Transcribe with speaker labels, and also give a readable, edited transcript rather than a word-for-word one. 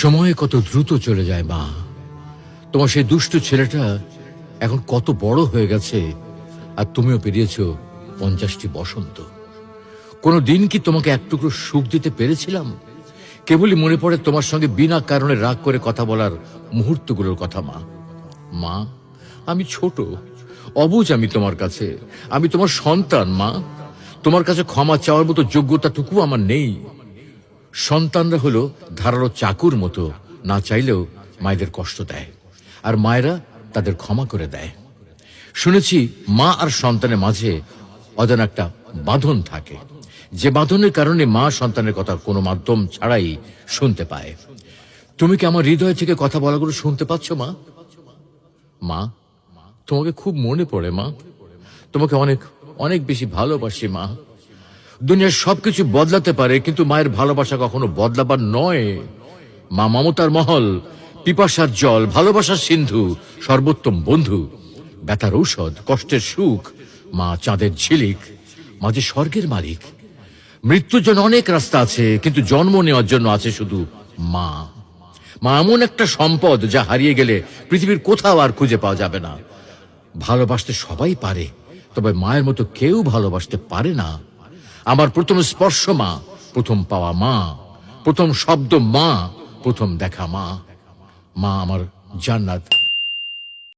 Speaker 1: সময় কত দ্রুত চলে যায় মা। তোমার সেই দুষ্টু ছেলেটা এখন কত বড় হয়ে গেছে, আর তুমিও পেরিয়েছ 50টি বসন্ত। কোনো দিন কি তোমাকে এক টুকরো সুখ দিতে পেরেছিলাম? কেবলই মনে পড়ে তোমার সঙ্গে বিনা কারণে রাগ করে কথা বলার মুহূর্তগুলোর কথা। মা, মা, আমি ছোট, অবুঝ আমি তোমার কাছে। আমি তোমার সন্তান মা। তোমার কাছে ক্ষমা চাওয়ার মতো যোগ্যতাটুকু আমার নেই। সন্তানরা হলো ধারালো চাকুর মতো, না চাইলেও মায়েদের কষ্ট দেয়, আর মায়েরা তাদের ক্ষমা করে দেয়। শুনেছি মা আর সন্তানের মাঝে অজানা একটা বাঁধন থাকে, যে বাঁধনের কারণে মা সন্তানের কথা কোনো মাধ্যম ছাড়াই শুনতে পায়। তুমি কি আমার হৃদয় থেকে কথা বলাগুলো শুনতে পাচ্ছ মা? মা, তোমাকে খুব মনে পড়ে মা। তোমাকে অনেক অনেক বেশি ভালোবাসি মা। দুনিয়ার সবকিছু বদলাতে পারে, কিন্তু মায়ের ভালোবাসা কখনো বদলাবার নয়। মা মমতার মহল, পিপাসার জল, ভালোবাসার সিন্ধু, সর্বোত্তম বন্ধু, ব্যথার ঔষধ, কষ্টের সুখ। মা চাঁদের ঝিলিক, মাঝে স্বর্গের মালিক। মৃত্যুর জন্য অনেক রাস্তা আছে, কিন্তু জন্ম নেওয়ার জন্য আছে শুধু মা। মা এমন একটা সম্পদ, যা হারিয়ে গেলে পৃথিবীর কোথাও আর খুঁজে পাওয়া যাবে না। ভালোবাসতে সবাই পারে, তবে মায়ের মতো কেউ ভালোবাসতে পারে না। আমার প্রথম স্পর্শ মা, প্রথম পাওয়া মা, প্রথম শব্দ মা, প্রথম দেখা মা। মা আমার জান্নাত।